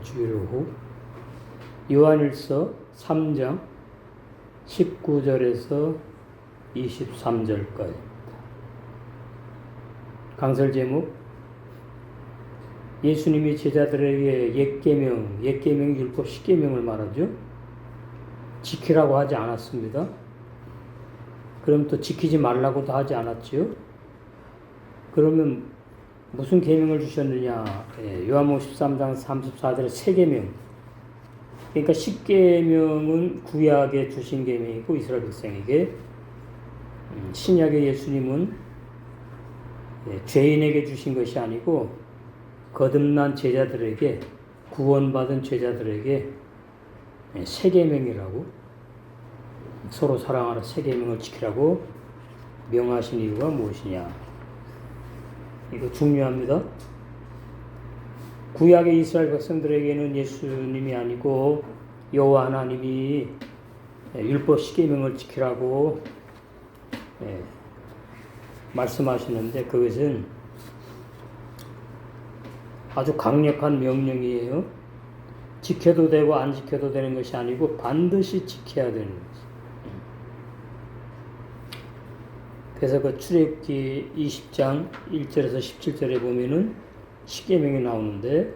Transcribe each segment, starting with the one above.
주일 오후 요한일서 3장 19절에서 23절까지입니다. 강설 제목: 예수님이 제자들에게 옛계명 율법 10계명을 말하죠. 지키라고 하지 않았습니다. 그럼 또 지키지 말라고도 하지 않았지요. 그러면 무슨 계명을 주셨느냐? 요한복음 13장 34절에 세 계명. 그러니까 10계명은 구약에 주신 계명이고 이스라엘 백성에게, 신약의 예수님은 죄인에게 주신 것이 아니고 거듭난 제자들에게, 구원받은 제자들에게 세 계명이라고, 서로 사랑하라 세 계명을 지키라고 명하신 이유가 무엇이냐? 이거 중요합니다. 구약의 이스라엘 백성들에게는 예수님이 아니고 여호와 하나님이 율법 10계명을 지키라고 말씀하시는데, 그것은 아주 강력한 명령이에요. 지켜도 되고 안 지켜도 되는 것이 아니고 반드시 지켜야 되는 것이. 그래서 그 출애굽기 20장 1절에서 17절에 보면은 10계명이 나오는데,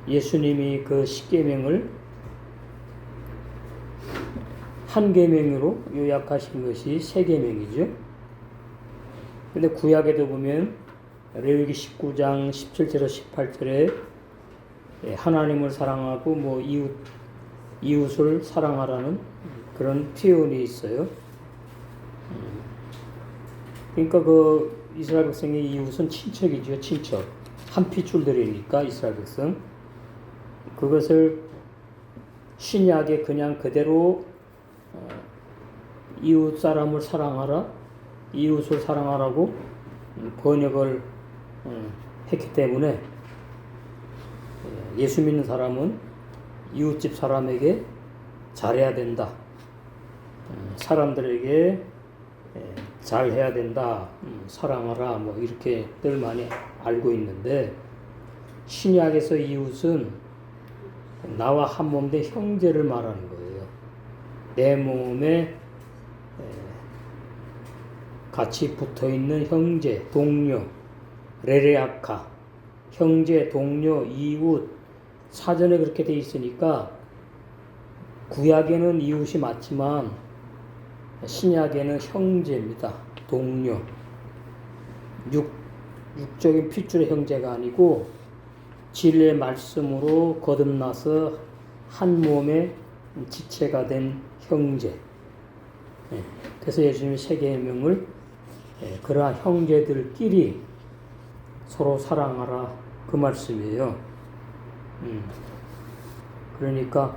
예수님이 그 10계명을 한 계명으로 요약하신 것이 세 계명이죠. 근데 구약에도 보면 레위기 19장 17절에서 18절에 하나님을 사랑하고 이웃을 사랑하라는 그런 표현이 있어요. 그러니까 그 이스라엘 백성의 이웃은 친척이죠. 친척. 한 핏줄들이니까 이스라엘 백성. 그것을 신약에 그냥 그대로 이웃 사람을 사랑하라, 이웃을 사랑하라고 번역을 했기 때문에 예수 믿는 사람은 이웃집 사람에게 잘해야 된다, 사람들에게 잘해야 된다, 사랑하라, 이렇게 늘 많이 알고 있는데, 신약에서 이웃은 나와 한 몸 된 형제를 말하는 거예요. 내 몸에 같이 붙어있는 형제, 동료, 레레아카, 형제, 동료, 이웃, 사전에 그렇게 돼 있으니까 구약에는 이웃이 맞지만 신약에는 형제입니다. 동료. 육적인 핏줄의 형제가 아니고 진리의 말씀으로 거듭나서 한 몸의 지체가 된 형제. 그래서 예수님이 세 계명을 그러한 형제들끼리 서로 사랑하라, 그 말씀이에요. 그러니까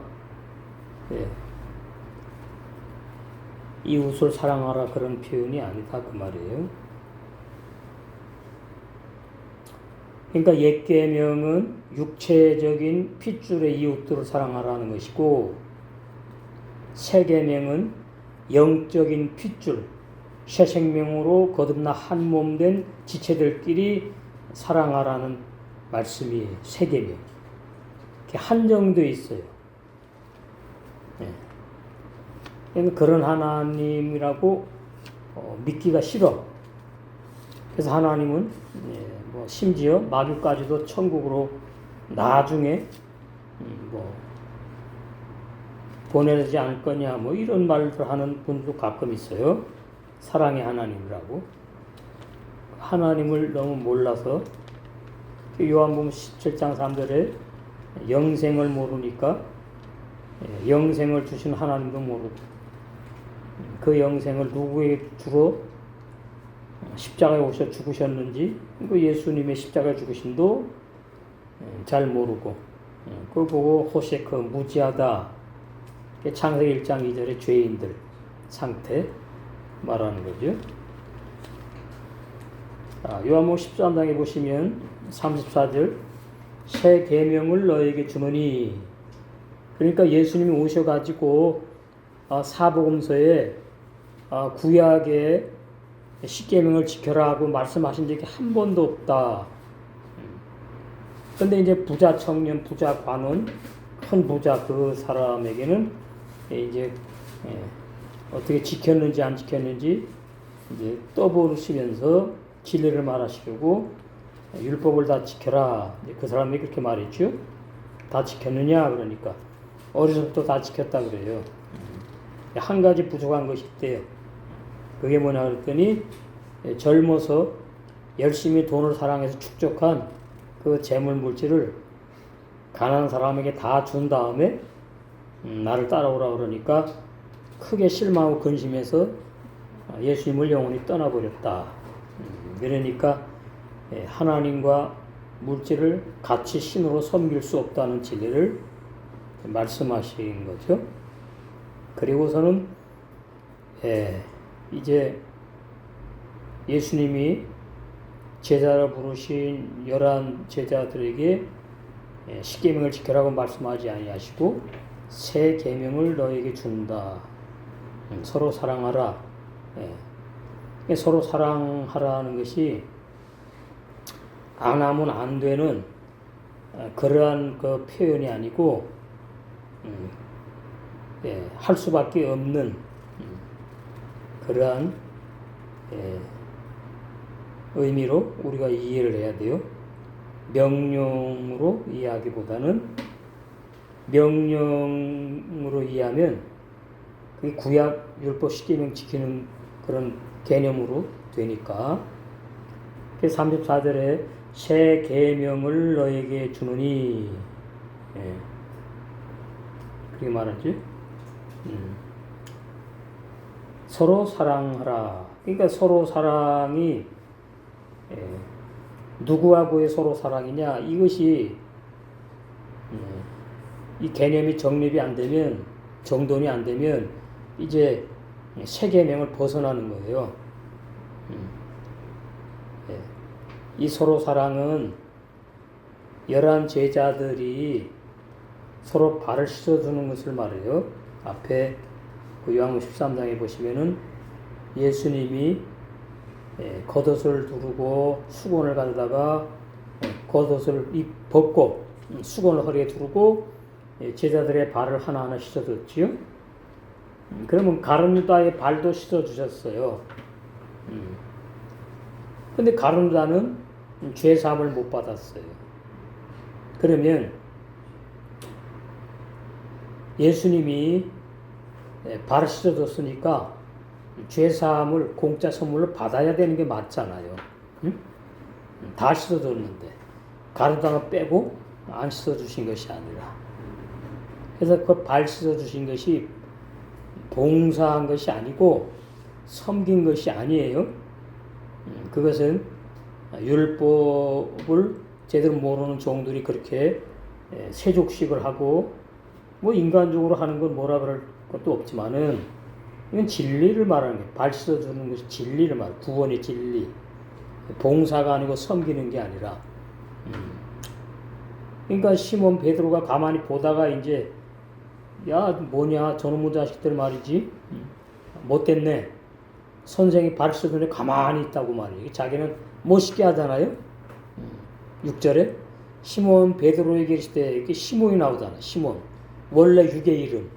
이웃을 사랑하라 그런 표현이 아니다, 그 말이에요. 그러니까 옛 계명은 육체적인 핏줄의 이웃들을 사랑하라는 것이고, 새 계명은 영적인 핏줄, 새 생명으로 거듭나 한 몸 된 지체들끼리 사랑하라는 말씀이 새 계명. 이렇게 한정되어 있어요. 그러니까 그런 하나님이라고 믿기가 싫어. 그래서 하나님은 심지어 마귀까지도 천국으로 나중에 보내지 않을 거냐, 이런 말을 하는 분도 가끔 있어요. 사랑의 하나님이라고. 하나님을 너무 몰라서, 요한복음 17장 3절에 영생을 모르니까 영생을 주신 하나님도 모르고, 그 영생을 누구에게 주로 십자가에 오셔 죽으셨는지, 그 예수님의 십자가에 죽으심도 잘 모르고, 그거 보고 호세크 무지하다, 창세기 1장 2절의 죄인들 상태 말하는 거죠. 요한복음 13장에 보시면 34절, 새 계명을 너에게 주노니, 그러니까 예수님이 오셔가지고 사복음서에 구약의 십계명을 지켜라 하고 말씀하신 적이 한 번도 없다. 근데 이제 부자 청년, 부자 관원, 큰 부자 그 사람에게는 이제 어떻게 지켰는지 안 지켰는지 이제 떠보시면서 진리를 말하시려고 율법을 다 지켜라. 그 사람이 그렇게 말했죠. 다 지켰느냐 그러니까 어려서부터 다 지켰다 그래요. 한 가지 부족한 것이 있대요. 그게 뭐냐 그랬더니 젊어서 열심히 돈을 사랑해서 축적한 그 재물 물질을 가난한 사람에게 다 준 다음에 나를 따라오라 그러니까 크게 실망하고 근심해서 예수님을 영원히 떠나버렸다. 그러니까 하나님과 물질을 같이 신으로 섬길 수 없다는 진리를 말씀하신 거죠. 그리고서는 이제 예수님이 제자로 부르신 11 제자들에게 십계명을 지켜라고 말씀하지 아니하시고 새 계명을 너에게 준다. 서로 사랑하라. 서로 사랑하라는 것이 안 하면 안 되는 그러한 그 표현이 아니고 할 수밖에 없는 그러한 의미로 우리가 이해를 해야 돼요. 명령으로 이해하기보다는 명령으로 이해하면 그게 구약 율법 십계명 지키는 그런 개념으로 되니까 34절에 새 계명을 너에게 주노니 그렇게 말하지. 서로 사랑하라. 그러니까 서로 사랑이 누구하고의 서로 사랑이냐 이것이 이 개념이 정립이 안 되면 정돈이 안 되면 이제 새 계명을 벗어나는 거예요. 이 서로 사랑은 11 제자들이 서로 발을 씻어주는 것을 말해요. 앞에 그 요한복음 13장에 보시면은 예수님이 겉옷을 두르고 수건을 가져다가 겉옷을 벗고 수건을 허리에 두르고 제자들의 발을 하나하나 씻어줬지요. 그러면 가룟 유다의 발도 씻어주셨어요. 근데 가룟 유다는 죄 사함을 못 받았어요. 그러면 예수님이 발을 씻어줬으니까 죄 사함을 공짜 선물로 받아야 되는 게 맞잖아요. 응? 다 씻어줬는데 가룟 유다는 빼고 안 씻어주신 것이 아니라 그래서 그 발 씻어주신 것이 봉사한 것이 아니고 섬긴 것이 아니에요. 그것은 율법을 제대로 모르는 종들이 그렇게 세족식을 하고 뭐 인간적으로 하는 건 뭐라 그럴 것도 없지만은 이건 진리를 말하는 거예요. 발 씻어주는 것이 진리를 말해요. 구원의 진리. 봉사가 아니고 섬기는 게 아니라. 그러니까 시몬 베드로가 가만히 보다가 이제 야 뭐냐 저놈의 자식들 말이지 못됐네. 선생이 발 씻어주는데 가만히 있다고 말이에요. 자기는 멋있게 하잖아요. 6절에 시몬 베드로에게 있을 때 이렇게 시몬이 나오잖아. 시몬 원래 육의 이름.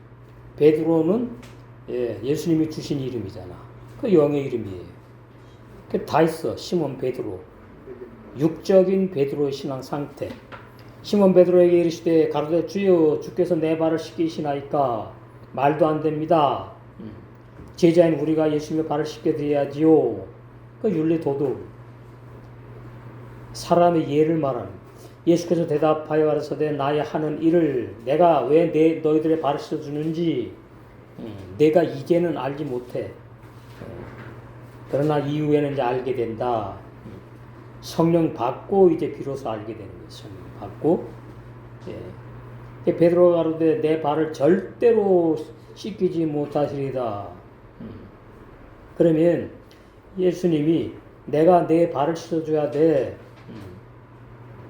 베드로는 예수님이 주신 이름이잖아. 그 영의 이름이에요. 그 다 있어. 시몬 베드로. 육적인 베드로의 신앙 상태. 시몬 베드로에게 이르시되 가로되 주여 주께서 내 발을 씻기시나이까 말도 안 됩니다. 제자인 우리가 예수님의 발을 씻겨 드려야지요. 그 윤리 도덕 사람의 예를 말하는 예수께서 대답하여 가라사대 나의 하는 일을 내가 왜 너희들의 발을 씻어주는지 내가 이제는 알지 못해. 그러나 이후에는 이제 알게 된다. 성령 받고 이제 비로소 알게 되는 거예요. 성령 받고. 베드로가 가로되 내 발을 절대로 씻기지 못하시리다. 그러면 예수님이 내가 내 발을 씻어줘야 돼.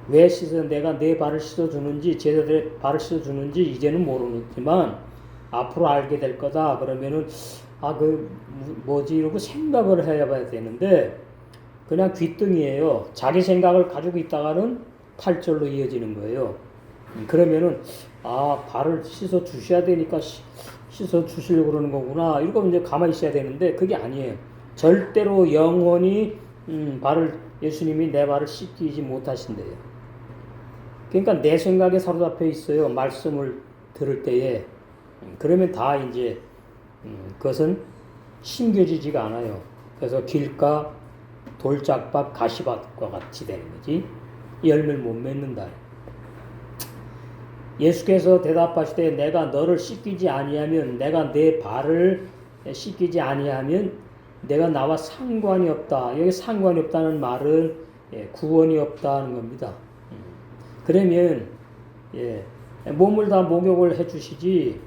왜 내가 내 발을 씻어주는지 제자들의 발을 씻어주는지 이제는 모르지만 앞으로 알게 될 거다. 그러면은 뭐지 이러고 생각을 해봐야 되는데 그냥 귀등이에요. 자기 생각을 가지고 있다가는 8절로 이어지는 거예요. 그러면은 발을 씻어 주셔야 되니까 씻어 주시려고 그러는 거구나. 이러고 이제 가만히 있어야 되는데 그게 아니에요. 절대로 영원히 예수님이 내 발을 씻기지 못하신대요. 그러니까 내 생각에 사로잡혀 있어요. 말씀을 들을 때에. 그러면 다 이제 그것은 심겨지지가 않아요. 그래서 길가 돌짝밭 가시밭과 같이 되는 거지. 열매를 못 맺는다. 예수께서 대답하시되 내가 너를 씻기지 아니하면 내가 내 발을 씻기지 아니하면 내가 나와 상관이 없다. 여기 상관이 없다는 말은 구원이 없다는 겁니다. 그러면 몸을 다 목욕을 해주시지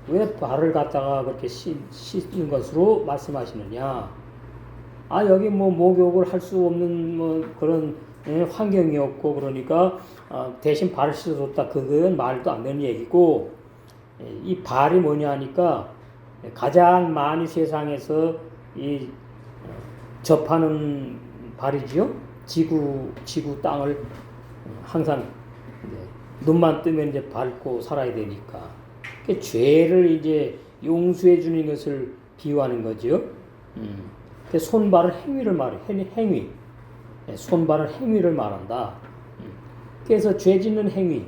왜 발을 갖다가 그렇게 씻는 것으로 말씀하시느냐? 여기 뭐 목욕을 할 수 없는 그런 환경이 없고 그러니까 대신 발을 씻어줬다. 그건 말도 안 되는 얘기고 이 발이 뭐냐 하니까 가장 많이 세상에서 이 접하는 발이지요. 지구 땅을 항상 눈만 뜨면 이제 밟고 살아야 되니까 죄를 이제 용서해 주는 것을 비유하는 거죠. 손발을 행위를 말해. 행위. 손발을 행위를 말한다. 그래서 죄 짓는 행위.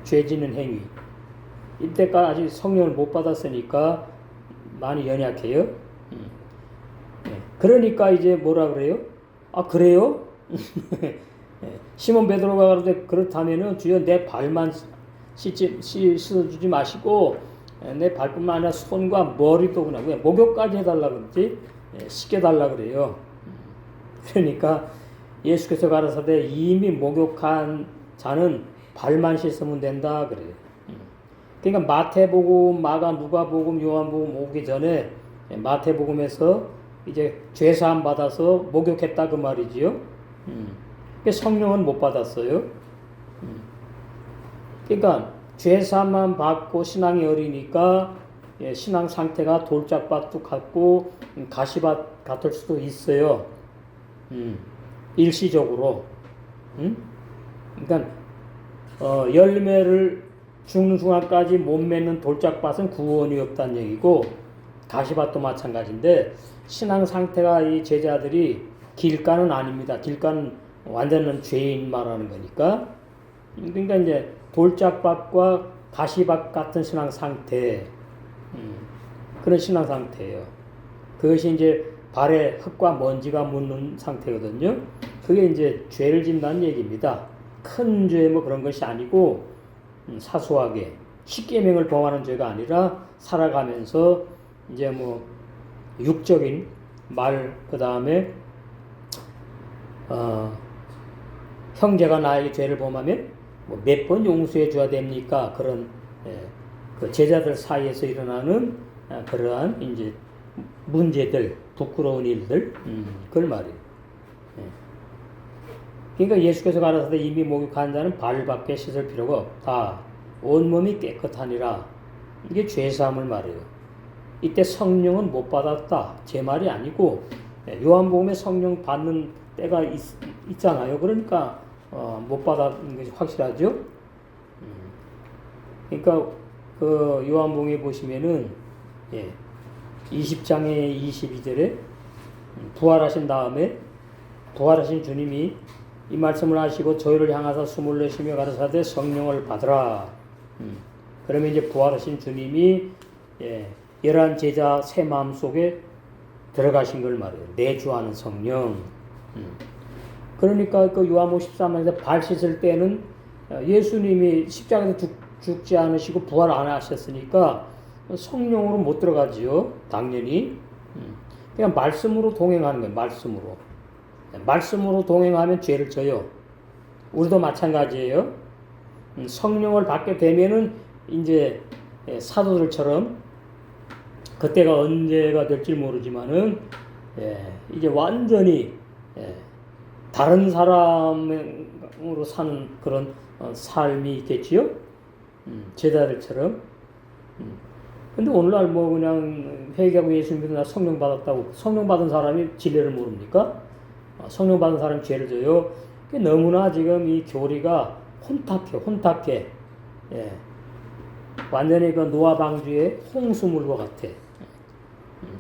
죄 짓는 행위. 이때까지 아직 성령을 못 받았으니까 많이 연약해요. 그러니까 이제 뭐라 그래요? 그래요? 시몬 베드로가 그러되 그렇다면은 주여 내 발만 씻어주지 마시고 내 발뿐만 아니라 손과 머리도 그냥 목욕까지 해달라 그러지 씻겨달라 그래요. 그러니까 예수께서 가라사대 이미 목욕한 자는 발만 씻으면 된다 그래요. 그러니까 마태복음, 마가, 누가복음, 요한복음 오기 전에 마태복음에서 이제 죄사함 받아서 목욕했다 그 말이지요. 성령은 못 받았어요. 그러니까 죄사함만 받고 신앙이 어리니까 신앙 상태가 돌짝밭도 같고 가시밭 같을 수도 있어요. 일시적으로. 그러니까 열매를 죽는 순간까지 못 맺는 돌짝밭은 구원이 없다는 얘기고 가시밭도 마찬가지인데 신앙 상태가 이 제자들이 길가는 아닙니다. 길가는 완전한 죄인 말하는 거니까. 그러니까 이제 돌짝밭과 가시밭 같은 신앙 상태, 그런 신앙 상태예요. 그것이 이제 발에 흙과 먼지가 묻는 상태거든요. 그게 이제 죄를 짓는다는 얘기입니다. 큰 죄 뭐 그런 것이 아니고 사소하게 십계명을 범하는 죄가 아니라 살아가면서 이제 뭐 육적인 말, 그 다음에 형제가 나에게 죄를 범하면 뭐 몇 번 용서해 줘야 됩니까? 그런 그 제자들 사이에서 일어나는 그러한 이제 문제들, 부끄러운 일들, 그걸 말이에요. 그러니까 예수께서 가라사대 이미 목욕한 자는 발밖에 씻을 필요가 없다. 온몸이 깨끗하니라. 이게 죄사함을 말해요. 이때 성령은 못 받았다. 제 말이 아니고 요한복음에 성령 받는 때가 있잖아요. 그러니까 못 받았는 것이 확실하죠. 그러니까 그 요한복음에 보시면은 20장의 22절에 부활하신 다음에 부활하신 주님이 이 말씀을 하시고 저희를 향하사 숨을 내쉬며 가라사대 성령을 받으라. 그러면 이제 부활하신 주님이 열한 제자 새 마음 속에 들어가신 걸 말해요. 내주하는 성령. 그러니까 그 요한복음 13장에서 발 씻을 때는 예수님이 십자가에서 죽지 않으시고 부활 안 하셨으니까 성령으로 못 들어가지요. 당연히. 그냥 말씀으로 동행하는 거예요. 말씀으로. 말씀으로 동행하면 죄를 져요. 우리도 마찬가지예요. 성령을 받게 되면은 이제 사도들처럼 그때가 언제가 될지 모르지만은 이제 완전히 다른 사람으로 사는 그런 삶이 있겠지요. 제자들처럼. 근데 오늘날 뭐 그냥 회개하고 예수 믿으나 성령 받았다고 성령 받은 사람이 진리를 모릅니까? 성령 받은 사람이 죄를 져요. 너무나 지금 이 교리가 혼탁해. 예. 완전히 그 노아 방주의 홍수물과 같아.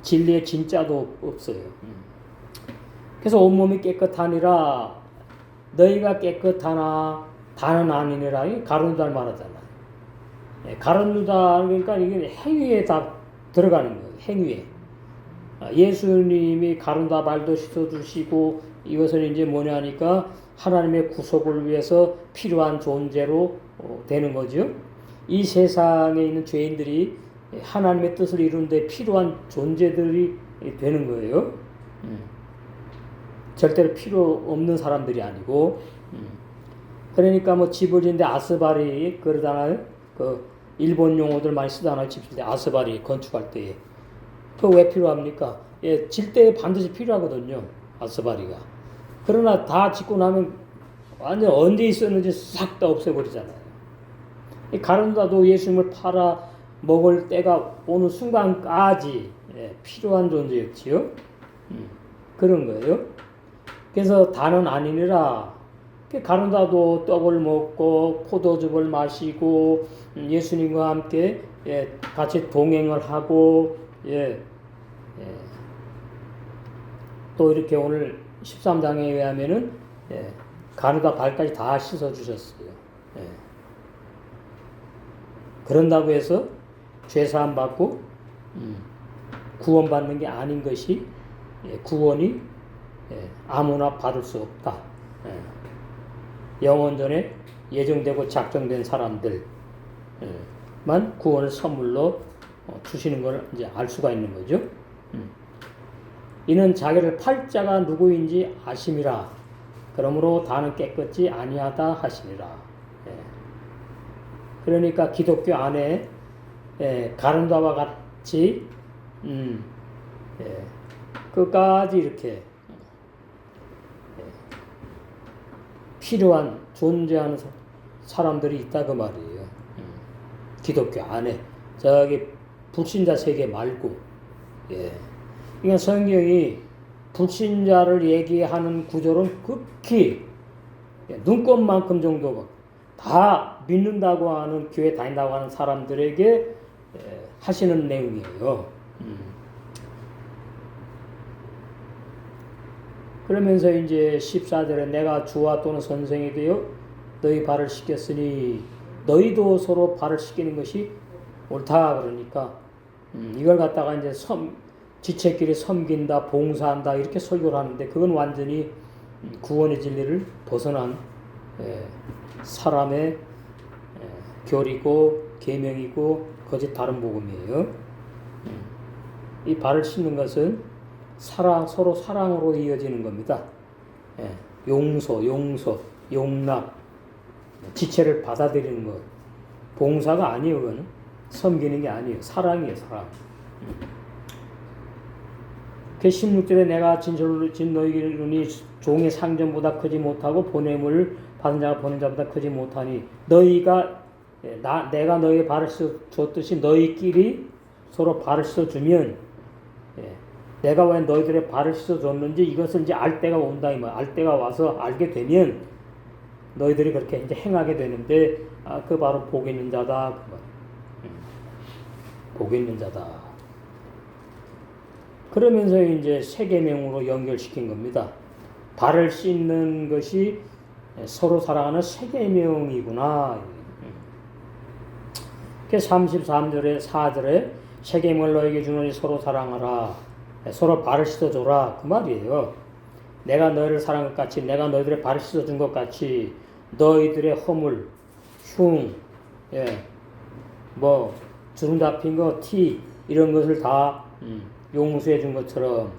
진리의 진짜도 없어요. 그래서 온몸이 깨끗하니라 너희가 깨끗하나 다는 아니니라 가룟유다를 말하잖아. 가룟유다 그러니까 이게 행위에 다 들어가는 거예요. 행위에. 예수님이 가룟유다 발도 씻어주시고 이것은 이제 뭐냐니까 하나님의 구속을 위해서 필요한 존재로 되는 거죠. 이 세상에 있는 죄인들이 하나님의 뜻을 이루는 데 필요한 존재들이 되는 거예요. 절대로 필요 없는 사람들이 아니고. 그러니까 뭐 집을 짓는데 아스바리 그러잖아요. 그 일본 용어들 많이 쓰잖아요. 집 짓는데 아스바리 건축할 때에. 그거 왜 필요합니까? 예, 질 때 반드시 필요하거든요. 아스바리가. 그러나 다 짓고 나면 완전 언제 있었는지 싹 다 없애버리잖아요. 이 가룟유다도 예수님을 팔아 먹을 때가 오는 순간까지 필요한 존재였지요. 그런 거예요. 그래서 다는 아니니라. 가룟유다도 떡을 먹고 포도즙을 마시고 예수님과 함께 같이 동행을 하고 또 이렇게 오늘 13장에 의하면은 가룟유다 발까지 다 씻어 주셨어요. 그런다고 해서 죄사함 받고 구원받는 게 아닌 것이 구원이 아무나 받을 수 없다. 영원전에 예정되고 작정된 사람들만 구원을 선물로 주시는 걸 이제 알 수가 있는 거죠. 이는 자기를 팔 자가 누구인지 아심이라. 그러므로 다는 깨끗지 아니하다 하시니라. 그러니까 기독교 안에 가룟유다와 같이 끝까지 이렇게 필요한 존재하는 사람들이 있다 그 말이에요. 기독교 안에 저기 불신자 세계 말고. 그러니까 성경이 불신자를 얘기하는 구절은 극히 눈꼽만큼 정도가 다 믿는다고 하는 교회 다닌다고 하는 사람들에게 하시는 내용이에요. 그러면서 이제 14절에 내가 주와 또는 선생이 되어 너희 발을 씻겼으니 너희도 서로 발을 씻기는 것이 옳다. 그러니까 이걸 갖다가 이제 지체끼리 섬긴다, 봉사한다 이렇게 설교를 하는데 그건 완전히 구원의 진리를 벗어난 사람의 교리고 계명이고 거짓 다른 복음이에요. 이 발을 씻는 것은 서로 사랑으로 이어지는 겁니다. 용서, 용납, 지체를 받아들이는 것. 봉사가 아니에요. 그거는 섬기는 게 아니에요. 사랑이에요. 사랑. 그 16절에 내가 진실로 진 너희를 이루니 종의 상전보다 크지 못하고 보냄을 받은 자가 보낸 자보다 크지 못하니 너희가 내가 너희의 발을 씻어줬듯이 너희끼리 서로 발을 씻어주면 내가 왜 너희들의 발을 씻어줬는지 이것을 이제 알 때가 온다 이 말. 알 때가 와서 알게 되면 너희들이 그렇게 이제 행하게 되는데 그 바로 복 있는 자다 그 말. 복 있는 자다. 그러면서 이제 세 계명으로 연결시킨 겁니다. 발을 씻는 것이 서로 사랑하는 세 계명이구나. 33절에 4절에 세 계명을 너에게 주노니 서로 사랑하라. 서로 발을 씻어줘라. 그 말이에요. 내가 너희를 사랑한 것 같이 내가 너희들의 발을 씻어준 것 같이 너희들의 허물, 흉, 뭐 주름 잡힌 거, 티 이런 것을 다 용서해 준 것처럼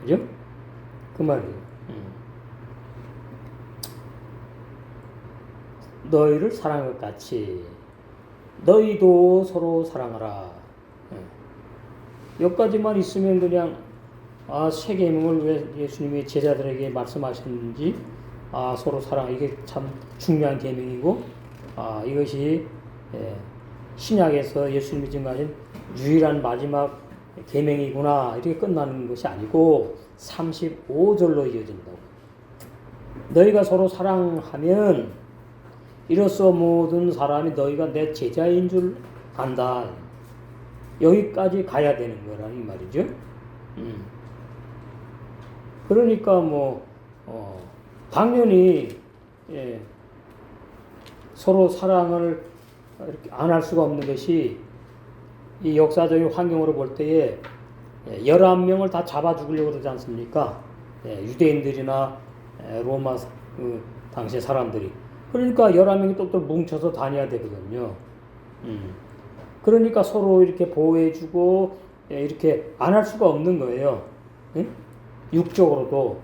그죠? 그 말이에요. 너희를 사랑한 것 같이 너희도 서로 사랑하라. 여기까지만 있으면 그냥 세 계명을 왜 예수님이 제자들에게 말씀하셨는지 서로 사랑 이게 참 중요한 계명이고 이것이 신약에서 예수님이 증거하신 유일한 마지막 계명이구나 이렇게 끝나는 것이 아니고 35절로 이어진다고. 너희가 서로 사랑하면 이로써 모든 사람이 너희가 내 제자인 줄 안다. 여기까지 가야 되는 거라는 말이죠. 그러니까 당연히 서로 사랑을 이렇게 안 할 수가 없는 것이 이 역사적인 환경으로 볼 때에 11명을 다 잡아 죽이려고 그러지 않습니까? 유대인들이나 로마 당시의 사람들이. 그러니까 11명이 또 뭉쳐서 다녀야 되거든요. 그러니까 서로 이렇게 보호해주고 이렇게 안 할 수가 없는 거예요. 육적으로도.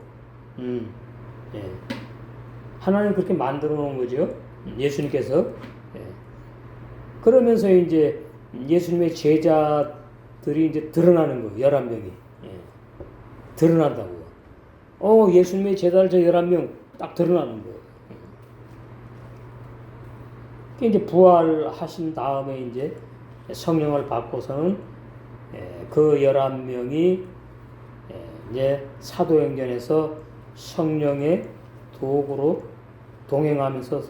하나님 그렇게 만들어 놓은 거죠. 예수님께서. 그러면서 이제 예수님의 제자들이 이제 드러나는 거예요. 11명이. 드러난다고요. 예수님의 제자들 저 11명 딱 드러나는 거예요. 이제 부활하신 다음에 이제 성령을 받고서는 그 11명이 이제 사도행전에서 성령의 도구로 동행하면서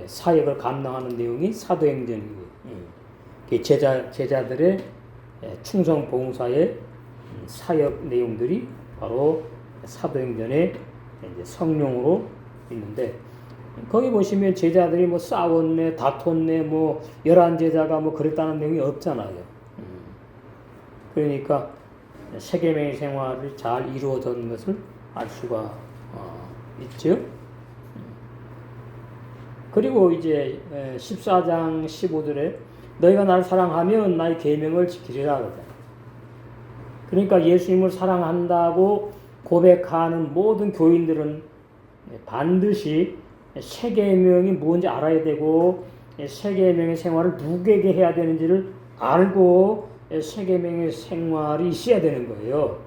사역을 감당하는 내용이 사도행전이고 제자들의 충성 봉사의 사역 내용들이 바로 사도행전에 이제 성령으로 있는데 거기 보시면 제자들이 뭐 싸웠네, 다퉜네, 뭐 11제자가 뭐 그랬다는 내용이 없잖아요. 그러니까 세계명의 생활이 잘 이루어진 것을 알 수가 있죠. 그리고 이제 14장 15절에 너희가 나를 사랑하면 나의 계명을 지키리라 그러잖아요. 그러니까 예수님을 사랑한다고 고백하는 모든 교인들은 반드시 세계명이 뭔지 알아야 되고 세계명의 생활을 누구에게 해야 되는지를 알고 세계명의 생활이 있어야 되는 거예요.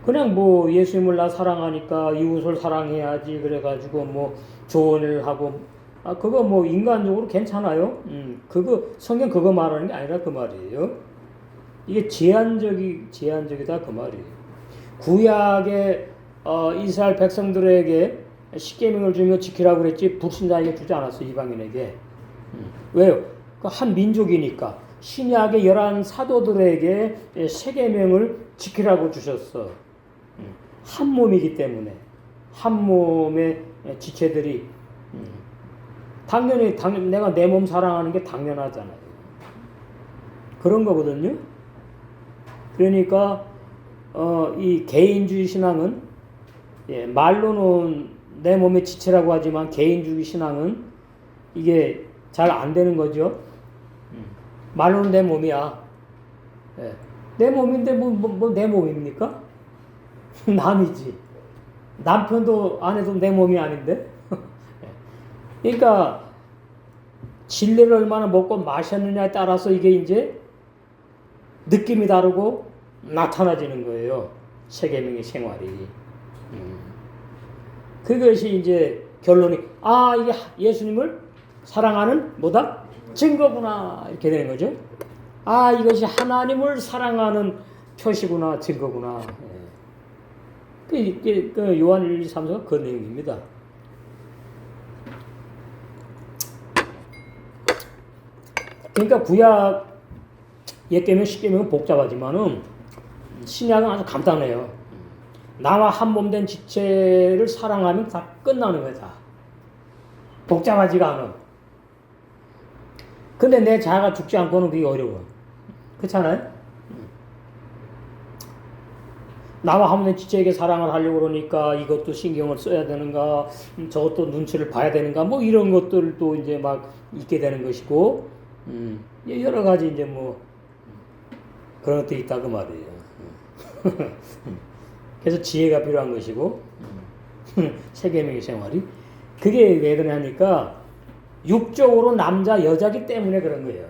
그냥 뭐 예수님을 나 사랑하니까 이웃을 사랑해야지 그래가지고 뭐 조언을 하고 그거 뭐 인간적으로 괜찮아요. 그거 성경 그거 말하는 게 아니라 그 말이에요. 이게 제한적이다 그 말이에요. 구약의 이스라엘 백성들에게 십계명을 주며 지키라고 그랬지 불신자에게 주지 않았어. 이방인에게. 왜요? 그 한 민족이니까. 신약의 11 사도들에게 십계명을 지키라고 주셨어. 한 몸이기 때문에 한 몸의 지체들이 당연히 내가 내 몸 사랑하는 게 당연하잖아요. 그런 거거든요. 그러니까 이 개인주의 신앙은 말로는 내 몸의 지체라고 하지만 개인주의 신앙은 이게 잘 안 되는 거죠. 말로는 내 몸이야. 내 몸인데 뭐 내 몸입니까? 남이지. 남편도 아내도 내 몸이 아닌데. 그러니까 진리를 얼마나 먹고 마셨느냐에 따라서 이게 이제 느낌이 다르고 나타나지는 거예요. 세계명의 생활이. 그것이 이제 결론이 이게 예수님을 사랑하는 뭐다? 증거구나 이렇게 되는 거죠. 이것이 하나님을 사랑하는 표시구나 증거구나. 그 요한 1, 2, 3서가 그 내용입니다. 그러니까 구약 옛계명 십계명은 복잡하지만은 신약은 아주 간단해요. 나와 한 몸 된 지체를 사랑하면 다 끝나는 거야 다. 복잡하지가 않아. 근데 내 자아가 죽지 않고는 그게 어려워. 그렇잖아요? 나와 한 몸 된 지체에게 사랑을 하려고 그러니까 이것도 신경을 써야 되는가, 저것도 눈치를 봐야 되는가, 뭐 이런 것들도 이제 막 있게 되는 것이고, 여러 가지 이제 뭐 그런 것도 있다 그 말이에요. 그래서 지혜가 필요한 것이고 세계명의 생활이 그게 왜 그러냐니까 육적으로 남자 여자기 때문에 그런 거예요.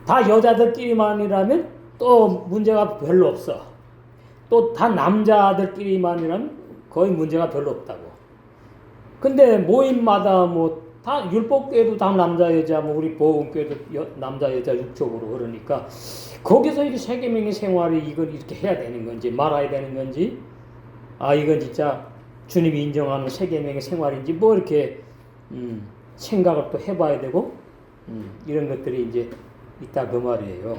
다 여자들끼리만이라면 또 문제가 별로 없어. 또 다 남자들끼리만이라면 거의 문제가 별로 없다고. 근데 모임마다 뭐 다 율법교회도 다 남자 여자 뭐 우리 보험교회도 남자 여자 육적으로 그러니까 거기서 이게 세계명의 생활이 이걸 이렇게 해야 되는 건지 말아야 되는 건지 이건 진짜 주님이 인정하는 세계명의 생활인지 뭐 이렇게 생각을 또 해봐야 되고 이런 것들이 이제 있다 그 말이에요.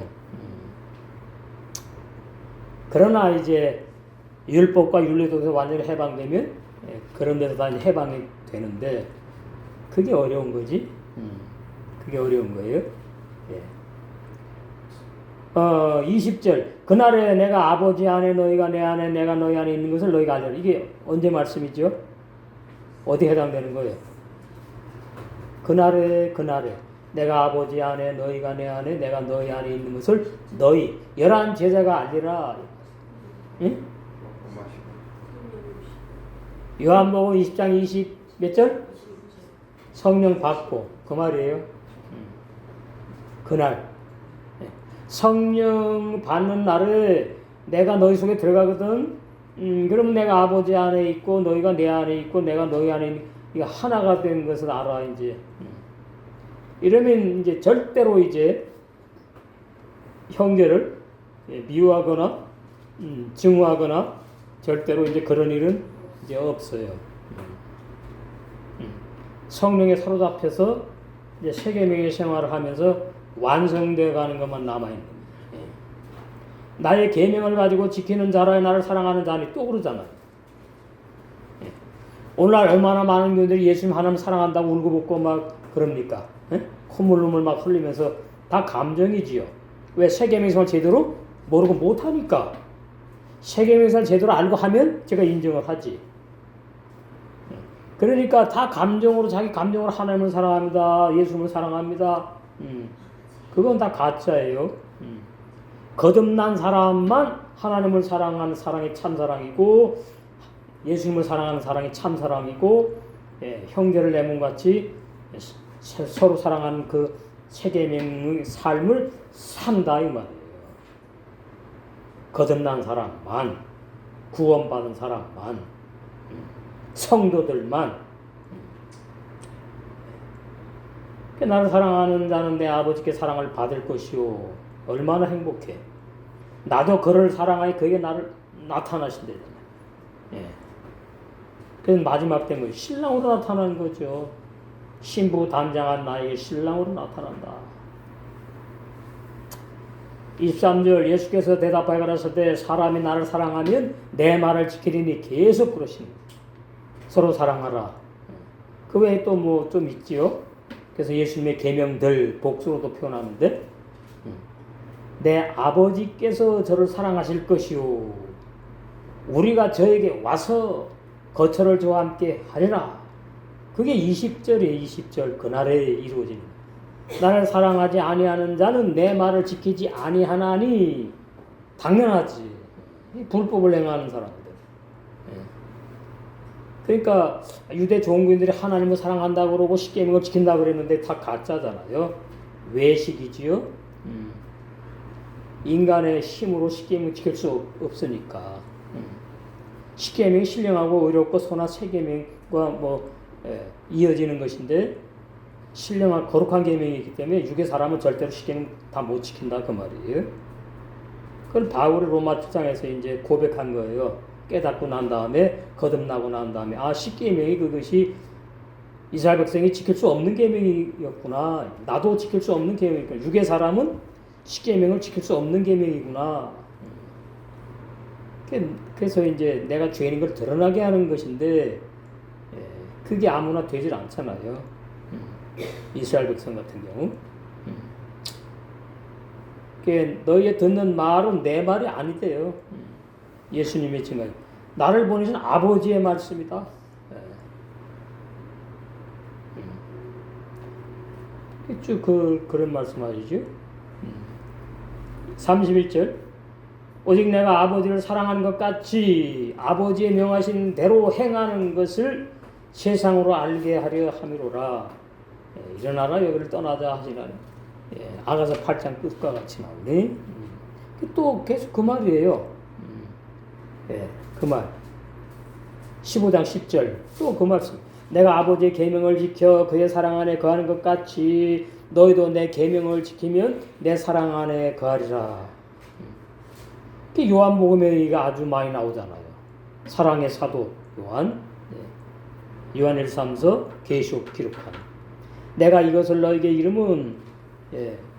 그러나 이제 율법과 윤리도에서 완전히 해방되면 그런 데서 다 해방이 되는데 그게 어려운 거지. 그게 어려운 거예요. 예. 20절 그날에 내가 아버지 안에 너희가 내 안에 내가 너희 안에 있는 것을 너희가 알리라. 이게 언제 말씀이죠? 어디 해당되는 거예요? 그날에 내가 아버지 안에 너희가 내 안에 내가 너희 안에 있는 것을 너희 11 제자가 알리라. 응? 요한복음 20장 20 몇 절? 성령 받고 그 말이에요. 그날 성령 받는 날에 내가 너희 속에 들어가거든. 그럼 내가 아버지 안에 있고 너희가 내 안에 있고 내가 너희 안에 있는 이게 하나가 된 것을 알아 이제. 이러면 이제 절대로 이제 형제를 미워하거나 증오하거나 절대로 이제 그런 일은 이제 없어요. 성령에 사로잡혀서 이제 세계명의 생활을 하면서 완성되어 가는 것만 남아있는 거예요. 나의 계명을 가지고 지키는 자라야 나를 사랑하는 자니 또 그러잖아요. 오늘날 얼마나 많은 교인들이 예수님 하나님 사랑한다고 울고불고 막 그럽니까? 콧물눈물 막 흘리면서 다 감정이지요. 왜 세계명상을 제대로 모르고 못하니까. 세계명상을 제대로 알고 하면 제가 인정을 하지. 그러니까 다 감정으로 자기 감정으로 하나님을 사랑합니다. 예수님을 사랑합니다. 그건 다 가짜예요. 거듭난 사람만 하나님을 사랑하는 사랑이 참사랑이고 예수님을 사랑하는 사랑이 참사랑이고 형제를 내 몸같이 서로 사랑하는 그 세계명의 삶을 산다 이 말이에요. 거듭난 사람만 구원받은 사람만 성도들만 나를 사랑하는 자는 내 아버지께 사랑을 받을 것이요 얼마나 행복해. 나도 그를 사랑하니 그게 나를 나타나신대잖아요. 예. 그래서 마지막 때문에 신랑으로 나타나는 거죠. 신부 단장한 나에게 신랑으로 나타난다. 23절 예수께서 대답하여 가라사대 때 사람이 나를 사랑하면 내 말을 지키리니 계속 그러시는 거예요. 서로 사랑하라. 그 외에 또 뭐 좀 있지요. 그래서 예수님의 계명들 복수로도 표현하는데 내 아버지께서 저를 사랑하실 것이요 우리가 저에게 와서 거처를 저와 함께 하리라. 그게 20절이에요. 20절 그날에 이루어지는 나를 사랑하지 아니하는 자는 내 말을 지키지 아니하나니 당연하지. 불법을 행하는 사람들. 그러니까 유대 종교인들이 하나님을 사랑한다고 그러고 십계명을 지킨다고 그랬는데 다 가짜잖아요. 외식이지요. 인간의 힘으로 십계명을 지킬 수 없으니까. 십계명이 신령하고 의롭고 선한 세계명과 뭐 이어지는 것인데 신령한 거룩한 계명이기 때문에 육의 사람은 절대로 십계명 다 못 지킨다 그 말이에요. 그걸 바울이 로마 7장에서 이제 고백한 거예요. 깨닫고 난 다음에 거듭나고 난 다음에 십계명이 그것이 이스라엘 백성이 지킬 수 없는 계명이었구나. 나도 지킬 수 없는 계명이구나. 육의 사람은 십계명을 지킬 수 없는 계명이구나. 그래서 이제 내가 죄인인 걸 드러나게 하는 것인데 그게 아무나 되질 않잖아요. 이스라엘 백성 같은 경우. 너희의 듣는 말은 내 말이 아니대요. 예수님의 증언. 나를 보내신 아버지의 말씀이다. 쭉 그런 말씀하시죠. 31절. 오직 내가 아버지를 사랑하는 것 같이 아버지의 명하신 대로 행하는 것을 세상으로 알게 하려 함이로라. 일어나라 여기를 떠나자 하시나니. 아가서 8장 끝과 같이 나오네. 또 계속 그 말이에요. 그 말. 15장 10절 또 그 말씀. 내가 아버지의 계명을 지켜 그의 사랑 안에 거하는 것 같이 너희도 내 계명을 지키면 내 사랑 안에 거하리라. 요한복음에 이게 아주 많이 나오잖아요. 사랑의 사도 요한, 요한 1~3서 계시록 기록한. 내가 이것을 너에게 이름은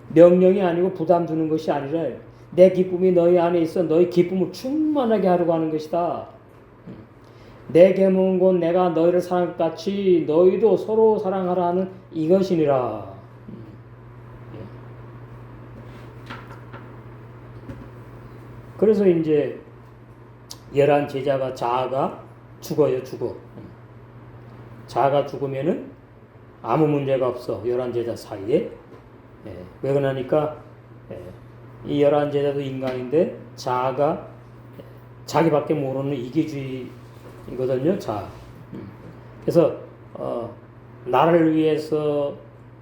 명령이 아니고 부담 주는 것이 아니라 내 기쁨이 너희 안에 있어 너희 기쁨을 충만하게 하려고 하는 것이다. 내 계명은 곧 내가 너희를 사랑한 것 같이 너희도 서로 사랑하라 하는 이것이니라. 그래서 이제 11 제자가 자아가 죽어요. 자아가 죽으면은 아무 문제가 없어. 11 제자 사이에. 왜 그러니까 이 11 제자도 인간인데 자아가 자기밖에 모르는 이기주의이거든요. 자아. 그래서 나를 위해서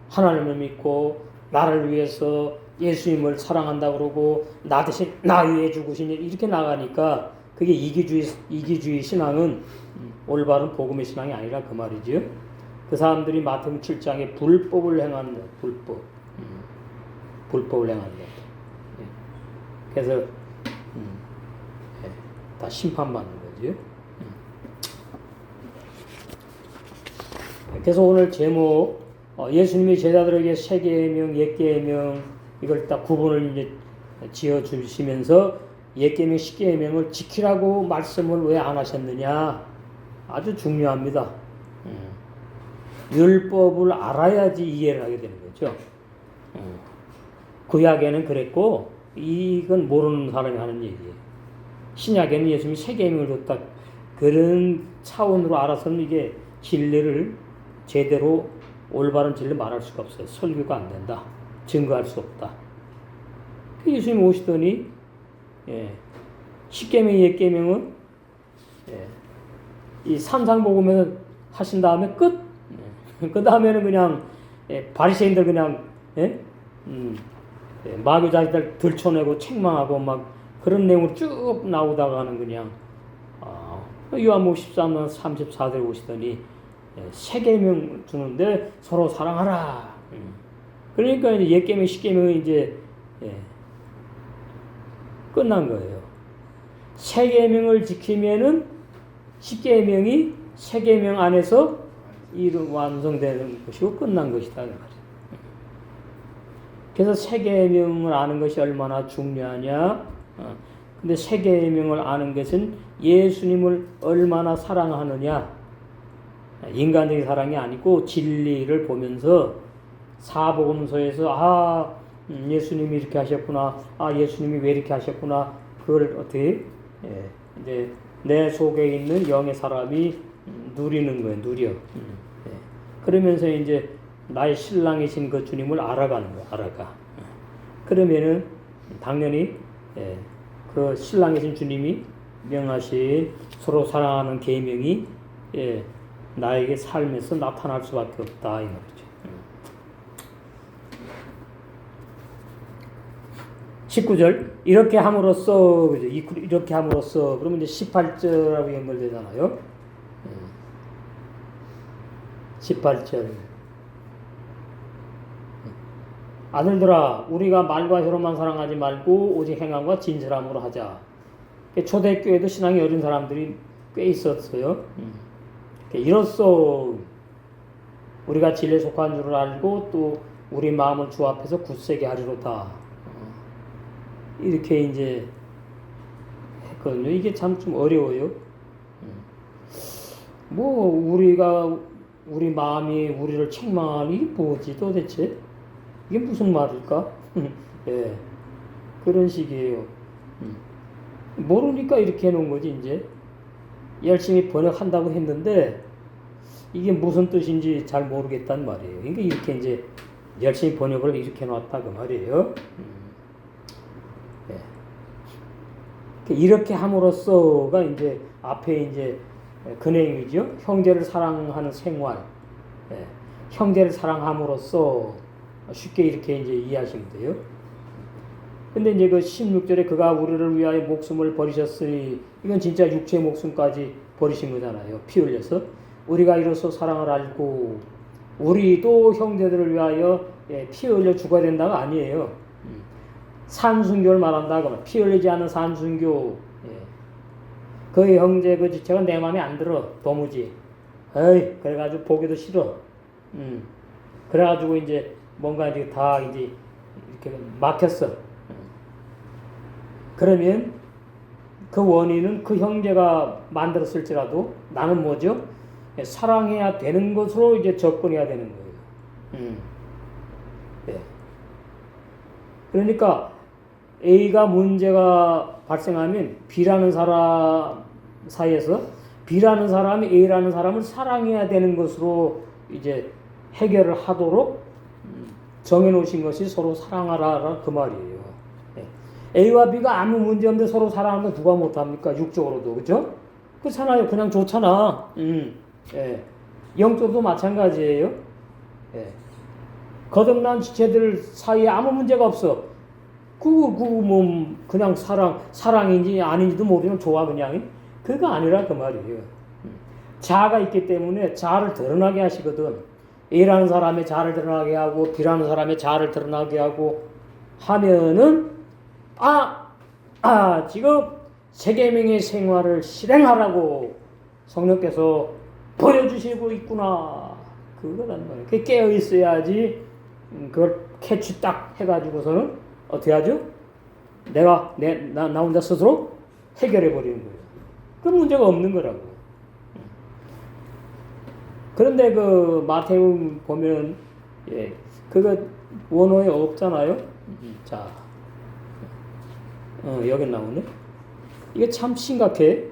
하나님을 믿고 나를 위해서 예수님을 사랑한다 그러고 나 대신 나 위해 죽으시니 이렇게 나가니까 그게 이기주의 신앙은 올바른 복음의 신앙이 아니라 그 말이죠. 그 사람들이 마태복음 7장에 불법을 행한다. 불법을 행한다. 그래서 다 심판받는 거죠. 그래서 오늘 제목 예수님이 제자들에게 새 계명, 옛 계명 이걸 딱 구분을 이제 지어 주시면서 옛 계명, 십 계명을 지키라고 말씀을 왜 안 하셨느냐? 아주 중요합니다. 율법을 알아야지 이해를 하게 되는 거죠. 구약에는 그랬고 이건 모르는 사람이 하는 얘기예요. 신약에는 예수님이 새 계명을 줬다. 그런 차원으로 알아서는 이게 진리를 제대로 올바른 진리를 말할 수가 없어요. 설교가 안 된다. 증거할 수 없다. 예수님 오시더니 십계명, 옛계명은 이 산상복음을 하신 다음에 끝. 그 다음에는 그냥 바리새인들 그냥 마귀 자기들 들춰내고 책망하고 막 그런 내용으로 쭉 나오다가는 그냥 요한복음 13장 34절에 오시더니 새 계명 주는데 서로 사랑하라. 그러니까 이제 옛 계명, 십 계명이 이제 끝난 거예요. 새 계명을 지키면은 십 계명이 새 계명 안에서 완성되는 것이고 끝난 것이다. 그래서 새 계명을 아는 것이 얼마나 중요하냐. 근데 새 계명을 아는 것은 예수님을 얼마나 사랑하느냐. 인간적인 사랑이 아니고 진리를 보면서 사복음서에서 예수님이 이렇게 하셨구나. 예수님이 왜 이렇게 하셨구나. 그걸 어떻게 이제 내 속에 있는 영의 사람이 누리는 거예요. 누려. 그러면서 이제 나의 신랑이신 그 주님을 알아가는 거야. 알아가. 그러면은 당연히 그 신랑이신 주님이 명하신 서로 사랑하는 계명이 나에게 삶에서 나타날 수밖에 없다 이 말이죠. 19절 이렇게 함으로써 그죠? 이렇게 함으로써 그러면 이제 18절하고 연결되잖아요. 18절 아들들아 우리가 말과 혀로만 사랑하지 말고 오직 행함과 진실함으로 하자. 초대교회도 신앙이 어린 사람들이 꽤 있었어요. 이로써 우리가 진리에 속한 줄을 알고 또 우리 마음을 주 앞에서 굳세게 하리로다. 이렇게 이제 했거든요. 이게 참 좀 어려워요. 우리 마음이 우리를 책망하니 이게 뭐지 도대체? 이게 무슨 말일까? 예. 그런 식이에요. 모르니까 이렇게 해놓은 거지, 이제. 열심히 번역한다고 했는데, 이게 무슨 뜻인지 잘 모르겠단 말이에요. 그러니까 이렇게 이제, 열심히 번역을 이렇게 해놨다, 그 말이에요. 예. 이렇게 함으로써가 이제, 앞에 이제, 그 내용이죠. 형제를 사랑하는 생활. 예. 형제를 사랑함으로써 쉽게 이렇게 이제 이해하시면 돼요. 근데 이제 그 16절에 그가 우리를 위하여 목숨을 버리셨으니 이건 진짜 육체의 목숨까지 버리신 거잖아요. 피 흘려서 우리가 이로써 사랑을 알고 우리도 형제들을 위하여 피 흘려 죽어야 된다가 아니에요. 산순교를 말한다 그러면 피 흘리지 않은 산순교. 그 형제 그 지체가 내 마음에 안 들어 도무지. 에이 그래가지고 보기도 싫어. 그래가지고 이제 뭔가 이제 다 이제 이렇게 막혔어. 그러면 그 원인은 그 형제가 만들었을지라도 나는 뭐죠? 사랑해야 되는 것으로 이제 접근해야 되는 거예요. 네. 그러니까 A가 문제가 발생하면 B라는 사람 사이에서 B라는 사람이 A라는 사람을 사랑해야 되는 것으로 이제 해결을 하도록 정해놓으신 것이 서로 사랑하라 그 말이에요. 네. A와 B가 아무 문제 없는데 서로 사랑하는 거 누가 못합니까? 육적으로도 그죠? 그렇잖아요. 그냥 좋잖아. 예. 영적도 마찬가지예요. 예. 거듭난 지체들 사이에 아무 문제가 없어. 뭐 그냥 사랑인지 아닌지도 모르면 좋아 그냥. 그거 아니라 그 말이에요. 자아가 있기 때문에 자아를 드러나게 하시거든. A라는 사람의 자아를 드러나게 하고 B라는 사람의 자아를 드러나게 하고 하면은 지금 세계명의 생활을 실행하라고 성령께서 보여주시고 있구나. 그거란 말이에요. 그게 깨어 있어야지 그걸 캐치 딱 해가지고서는 어떻게 하죠? 나 혼자 스스로 해결해 버리는 거예요. 그 문제가 없는 거라고. 그런데 그 마태복음 보면 그거 원어에 없잖아요. 자, 여기 나오네. 이게 참 심각해.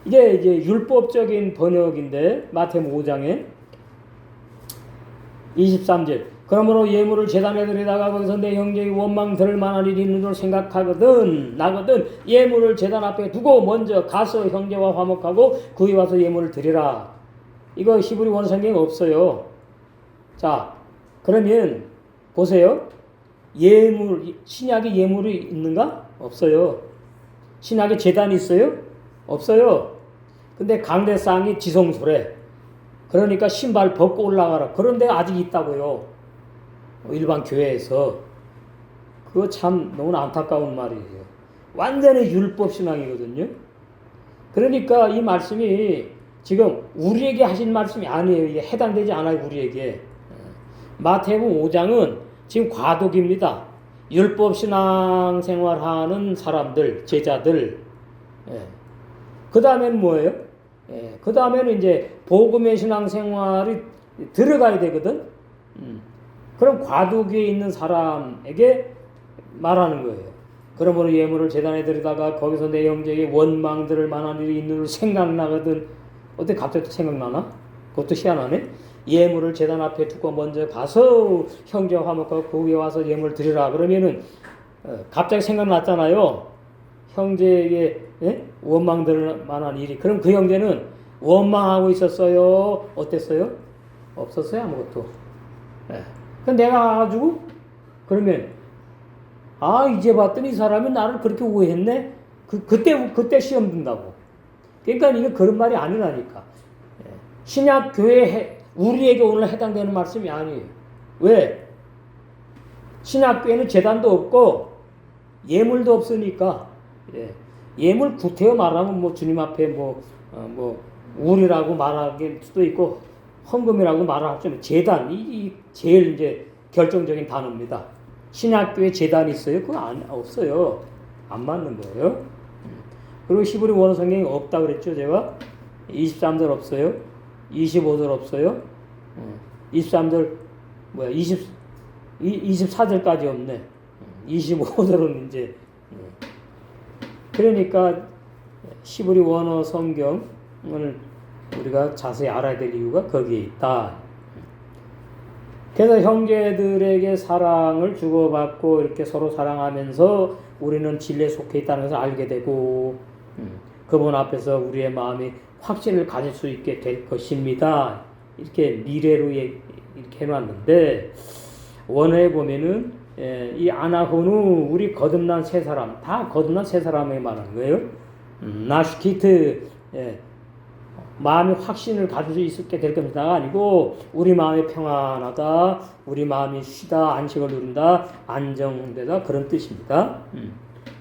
이게 이제 율법적인 번역인데 마태복음 5장에 23절. 그러므로 예물을 제단에 들여다가 거기서 내 형제의 원망 들을 만한 일이 있는 줄 생각하거든 나거든 예물을 제단 앞에 두고 먼저 가서 형제와 화목하고 그에 와서 예물을 드리라. 이거 히브리 원어 성경에 없어요. 자, 그러면 보세요. 신약에 예물이 있는가? 없어요. 신약에 제단이 있어요? 없어요. 근데 강대상이 지성소래. 그러니까 신발 벗고 올라가라. 그런데 아직 있다고요. 일반 교회에서. 그거 참 너무 안타까운 말이에요. 완전히 율법 신앙이거든요. 그러니까 이 말씀이 지금 우리에게 하신 말씀이 아니에요. 이게 해당되지 않아요. 우리에게. 마태복음 5장은 지금 과도기입니다. 율법 신앙 생활하는 사람들, 제자들. 그 다음에는 뭐예요? 그 다음에는 이제 복음의 신앙 생활이 들어가야 되거든. 그럼 과도기에 있는 사람에게 말하는 거예요. 그러므로 예물을 제단에 들여다가 거기서 내 형제의 원망들을 만한 일이 있는 줄 생각나거든. 어때 갑자기 또 생각나나? 그것도 희한하네. 예물을 제단 앞에 두고 먼저 가서 형제와 화목하고 거기에 와서 예물을 드리라. 그러면은 갑자기 생각났잖아요. 형제에게 원망들 만한 일이. 그럼 그 형제는 원망하고 있었어요? 어땠어요? 없었어요? 아무것도. 그럼 내가 가가지고 그러면 이제 봤더니 이 사람이 나를 그렇게 오해했네? 그때 시험 든다고. 그러니까 이게 그런 말이 아니라니까. 신약 교회 우리에게 오늘 해당되는 말씀이 아니에요. 왜? 신약 교회는 제단도 없고 예물도 없으니까. 예물 구태여 말하면 뭐 주님 앞에 우리라고 말할 수도 있고 헌금이라고 말할 수 있는 제단 이 제일 이제 결정적인 단어입니다. 신약교회 제단이 있어요? 그거 없어요. 안 맞는 거예요. 그리고 히브리 원어 성경이 없다 그랬죠, 제가. 23절 없어요. 25절 없어요. 23절 24절까지 없네. 25절은 이제 그러니까 히브리 원어 성경을 우리가 자세히 알아야 될 이유가 거기에 있다. 그래서 형제들에게 사랑을 주고받고 이렇게 서로 사랑하면서 우리는 진리에 속해 있다는 것을 알게 되고 그분 앞에서 우리의 마음이 확신을 가질 수 있게 될 것입니다. 이렇게 미래로 이렇게 해놨는데 원어에 보면은 이 아나호누 우리 거듭난 세 사람 다 거듭난 세 사람에 말하는 거예요. 나시키트 마음이 확신을 가질 수 있게 될 겁니다가 아니고 우리 마음이 평안하다, 우리 마음이 쉬다, 안식을 누린다, 안정되다 그런 뜻입니다.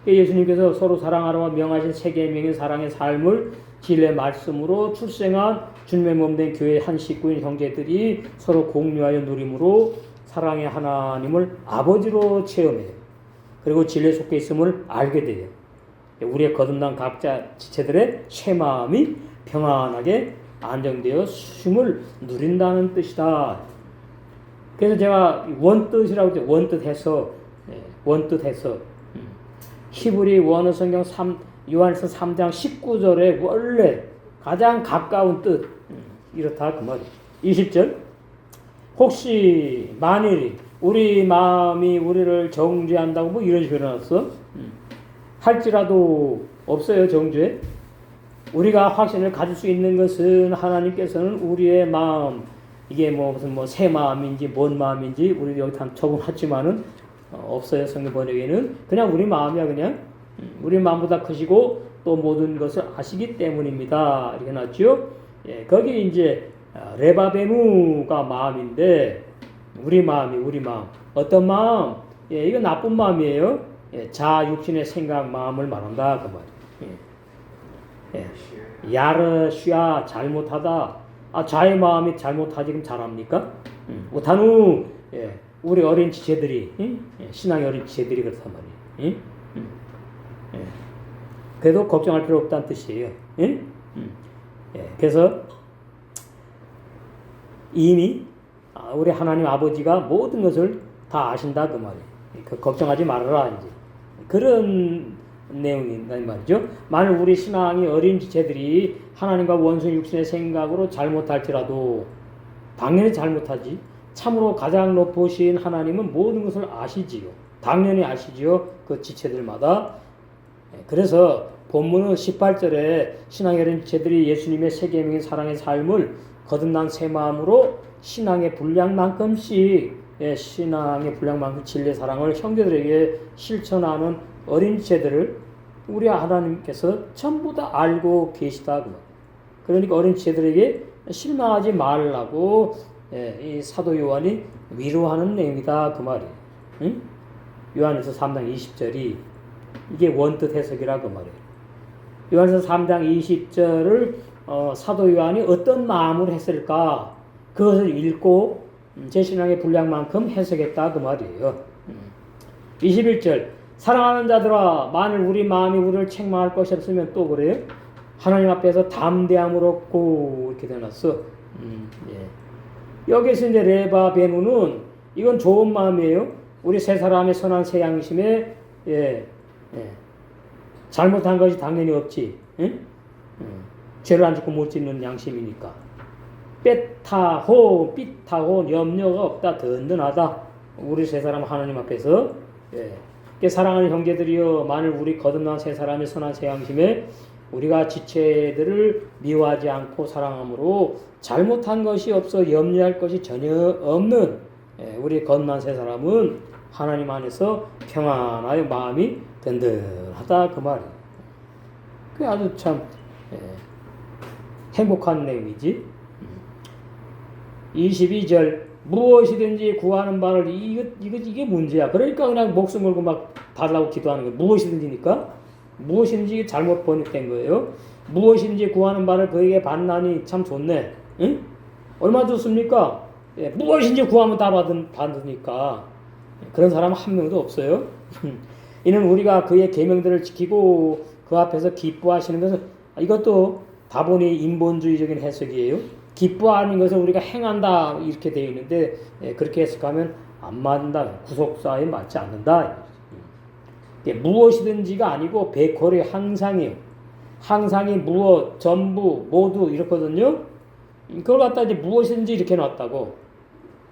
예수님께서 서로 사랑하라고 명하신 세 계명의 사랑의 삶을 진리의 말씀으로 출생한 주님의 몸된 교회 한 식구인 형제들이 서로 공유하여 누림으로 사랑의 하나님을 아버지로 체험해요. 그리고 진리에 속해 있음을 알게 돼요. 우리의 거듭난 각자 지체들의 새 마음이 평안하게 안정되어 쉼을 누린다는 뜻이다. 그래서 제가 원뜻이라고 했죠. 원뜻해서 히브리 원어 성경 요한일서 3장 19절에 원래 가장 가까운 뜻 이렇다 그 말이에요. 20절 혹시 만일이 우리 마음이 우리를 정죄한다고 뭐 이런 식으로 나왔어? 할지라도 없어요. 정죄. 우리가 확신을 가질 수 있는 것은 하나님께서는 우리의 마음 이게 뭐 무슨 뭐 새 마음인지 뭔 마음인지 우리 여기 다 적어놨지만은 없어요. 성경 번역에는 그냥 우리 마음이야. 그냥 우리 마음보다 크시고 또 모든 것을 아시기 때문입니다. 이렇게 나왔죠. 예, 거기 이제 레바베누가 마음인데 우리 마음 어떤 마음? 예, 이거 나쁜 마음이에요. 예, 자아 육신의 생각 마음을 말한다 그 말이에요. 예. 야르슈아 잘못하다. 자의 마음이 잘못하지 그럼 잘합니까? 못하누. 예. 우리 어린 지체들이 신앙의 어린 지체들이 그렇단 말이에요. 예. 그래도 걱정할 필요 없다는 뜻이에요. 예? 그래서 이미 우리 하나님 아버지가 모든 것을 다 아신다 그 말이에요. 걱정하지 말아라 이제 그런 내용이다 이 말이죠. 만일 우리 신앙이 어린 지체들이 하나님과 원수 육신의 생각으로 잘못할지라도 당연히 잘못하지. 참으로 가장 높으신 하나님은 모든 것을 아시지요. 당연히 아시지요. 그 지체들마다. 그래서 본문은 18절에 신앙의 어린 지체들이 예수님의 세 계명의 사랑의 삶을 거듭난 새 마음으로 신앙의 분량만큼씩 신앙의 분량만큼 진리의 사랑을 형제들에게 실천하는 어린 지체들을 우리 하나님께서 전부 다 알고 계시다. 그러니까 어린 지체들에게 실망하지 말라고 이 사도 요한이 위로하는 내용이다 그 말이에요. 응? 요한일서 3장 20절이 이게 원뜻 해석이라 그 말이에요. 요한일서 3장 20절을 사도 요한이 어떤 마음으로 했을까? 그것을 읽고 제 신앙의 분량만큼 해석했다 그 말이에요. 21절 사랑하는 자들아 만일 우리 마음이 우리를 책망할 것이 없으면 또 그래요? 하나님 앞에서 담대함을 얻고 이렇게 되어놨어. 여기서 이제 레바 베누는 이건 좋은 마음이에요. 우리 세 사람의 선한 새 양심에 잘못한 것이 당연히 없지. 죄를 안 짓고 못 짓는 양심이니까. 삐타호 염려가 없다. 든든하다. 우리 세 사람 하나님 앞에서 사랑하는 형제들이여 만일 우리 거듭난 세 사람의 선한 새 양심에 우리가 지체들을 미워하지 않고 사랑함으로 잘못한 것이 없어 염려할 것이 전혀 없는 우리 거듭난 세 사람은 하나님 안에서 평안하여 마음이 든든하다 그 말이에요. 그게 아주 참 행복한 내용이지. 22절 무엇이든지 구하는 바를 이게 문제야. 그러니까 그냥 목숨 걸고 막 달라고 기도하는 거예요. 무엇이든지니까. 무엇인지 잘못 번역된 거예요. 무엇인지 구하는 바를 그에게 받나니 참 좋네. 응? 얼마 좋습니까? 무엇인지 구하면 다 받으니까. 그런 사람 한 명도 없어요. 이는 우리가 그의 계명들을 지키고 그 앞에서 기뻐하시는 것은 이것도 다분히 인본주의적인 해석이에요. 기뻐하는 것을 우리가 행한다 이렇게 되어 있는데 그렇게 해석하면 안 맞는다. 구속사에 맞지 않는다. 무엇이든지가 아니고 베콜이 항상이에요. 항상이 무엇, 전부, 모두 이렇거든요. 그걸 갖다 이제 무엇이든지 이렇게 놨다고.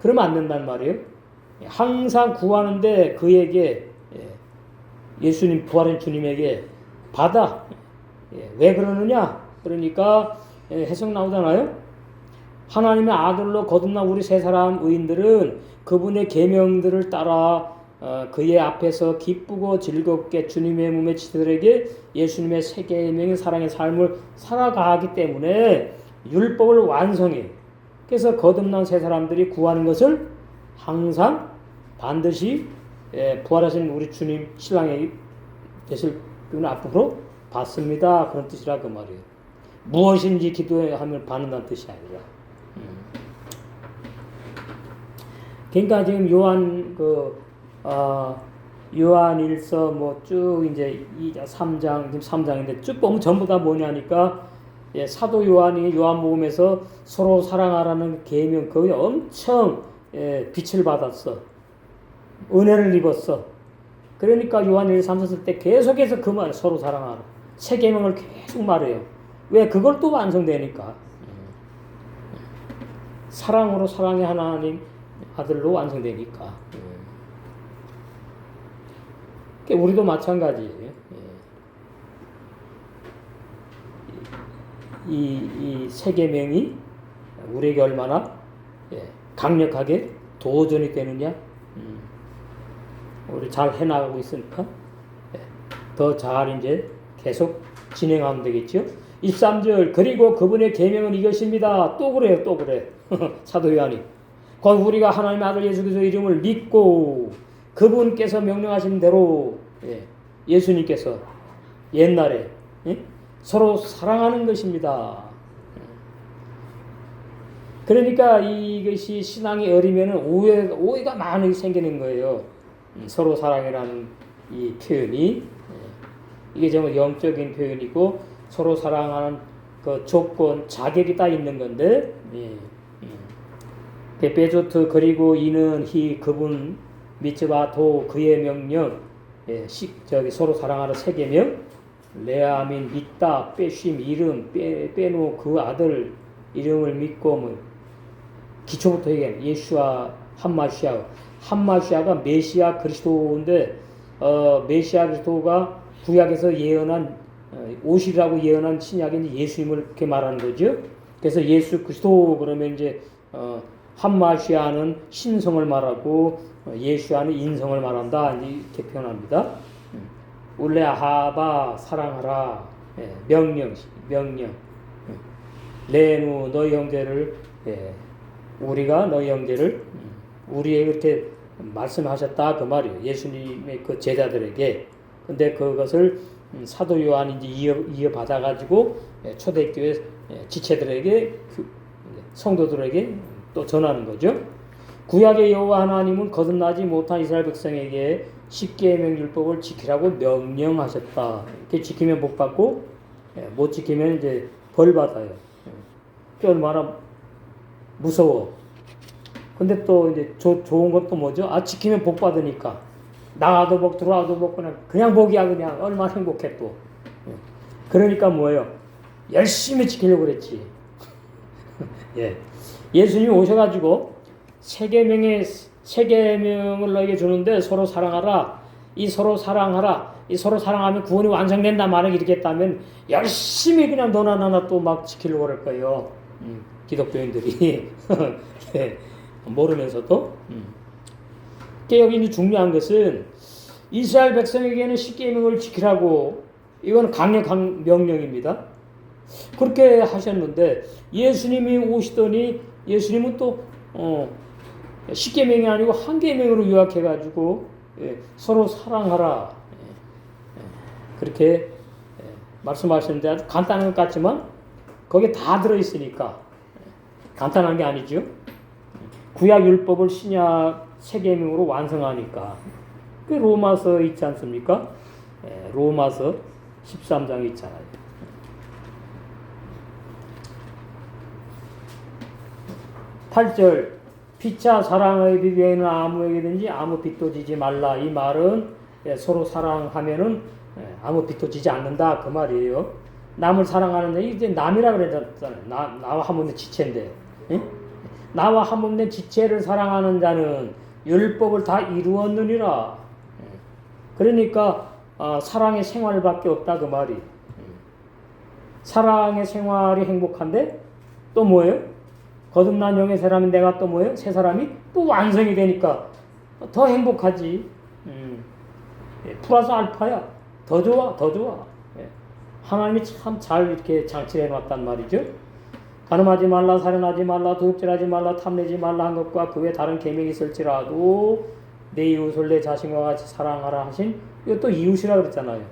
그러면 안 된단 말이에요. 항상 구하는데 그에게 예수님 부활한 주님에게 받아. 왜 그러느냐? 그러니까 해석 나오잖아요. 하나님의 아들로 거듭난 우리 세 사람 의인들은 그분의 계명들을 따라 그의 앞에서 기쁘고 즐겁게 주님의 몸의 지체들에게 예수님의 세 계명의 사랑의 삶을 살아가기 때문에 율법을 완성해. 그래서 거듭난 세 사람들이 구하는 것을 항상 반드시 부활하신 우리 주님 신랑이 되실 분 앞으로 받습니다. 그런 뜻이라 그 말이에요. 무엇인지 기도하면 받는다는 뜻이 아니라. 그러니까 지금 요한일서 뭐 쭉 이제 3장, 지금 3장인데 쭉 보면 전부 다 뭐냐니까 사도 요한이 요한복음에서 서로 사랑하라는 계명 거기 엄청 빛을 받았어. 은혜를 입었어. 그러니까 요한일서 3장 쓸 때 계속해서 그 말 서로 사랑하라. 세 계명을 계속 말해요. 왜? 그걸 또 완성되니까. 사랑으로 사랑의 하나님 아들로 완성되니까. 우리도 마찬가지예요. 이 세 계명이 우리에게 얼마나 강력하게 도전이 되느냐. 우리 잘 해나가고 있으니까 더 잘 이제 계속 진행하면 되겠죠. 23절 그리고 그분의 계명은 이것입니다. 또 그래요. 또 그래. 사도 요한이. 곧 우리가 하나님의 아들 예수 그리스도 이름을 믿고 그분께서 명령하신 대로 예수님께서 옛날에 서로 사랑하는 것입니다. 그러니까 이것이 신앙이 어리면 오해가 많이 생기는 거예요. 서로 사랑이라는 이 표현이 이게 정말 영적인 표현이고 서로 사랑하는 그 조건 자격이 다 있는 건데 베조트 그리고 이는 히 그분 미츠바 도 그의 명령 서로 사랑하는 세 계명 레아민 믿다 빼쉼 이름 빼노 그 아들 이름을 믿고 뭐 기초부터 얘기해 예수와 함마시아가 메시아 그리스도인데 메시아 그리스도가 구약에서 예언한 오시라고 예언한 신약에 예수님을 이렇게 말하는 거죠. 그래서 예수 그리스도 그러면 이제 함마시아는 신성을 말하고 예수아는 인성을 말한다 이렇게 표현합니다. 울레아하바 사랑하라 명령 레누 너희 형제를 우리가 너희 형제를 우리에게 이렇게 말씀하셨다 그 말이에요. 예수님의 그 제자들에게. 근데 그것을 사도 요한이 이제 이어받아 가지고 초대교회 지체들에게 성도들에게 또 전하는 거죠. 구약의 여호와 하나님은 거듭나지 못한 이스라엘 백성에게 십계명 율법을 지키라고 명령하셨다. 이렇게 지키면 복 받고 못 지키면 이제 벌 받아요. 얼마나 무서워. 근데 또 이제 좋은 것도 뭐죠? 지키면 복 받으니까. 나가도 복, 들어와도 복, 그냥 복이야, 그냥. 얼마나 행복해, 또. 그러니까 뭐예요? 열심히 지키려고 그랬지. 예수님이 오셔가지고, 세 계명을 너에게 주는데 서로 사랑하라. 이 서로 사랑하면 구원이 완성된다 말을 이렇게 했다면, 열심히 그냥 너나 나나 또 막 지키려고 그럴 거예요. 기독교인들이. 모르면서도. 여기 이제 중요한 것은 이스라엘 백성에게는 십계명을 지키라고 이건 강력한 명령입니다. 그렇게 하셨는데 예수님이 오시더니 예수님은 또 십계명이 아니고 한 계명으로 요약해가지고 서로 사랑하라 그렇게 말씀하셨는데 아주 간단한 것 같지만 거기에 다 들어있으니까 간단한 게 아니죠. 구약 율법을 신약 세 계명으로 완성하니까 그 로마서 있지 않습니까? 로마서 13장에 있잖아요. 8절 피차 사랑의 빛 외에는 아무에게든지 아무 빛도 지지 말라. 이 말은 서로 사랑하면은 아무 빛도 지지 않는다 그 말이에요. 남을 사랑하는 자 이제 남이라 그랬잖아요. 나와 하모된 지체인데 나와 하모된 지체를 사랑하는 자는 율법을 다 이루었느니라. 그러니까 사랑의 생활밖에 없다 그 말이. 사랑의 생활이 행복한데 또 뭐예요? 거듭난 영의 사람인 내가 또 뭐예요? 새 사람이 또 완성이 되니까 더 행복하지. 플러스 알파야. 더 좋아, 더 좋아. 예. 하나님이 참 잘 이렇게 장치를 해놨단 말이죠. 간음하지 말라, 살인하지 말라, 도둑질하지 말라, 탐내지 말라 한 것과 그 외 다른 계명이 있을지라도 내 이웃을 내 자신과 같이 사랑하라 하신, 이것도 이웃이라 그랬잖아요.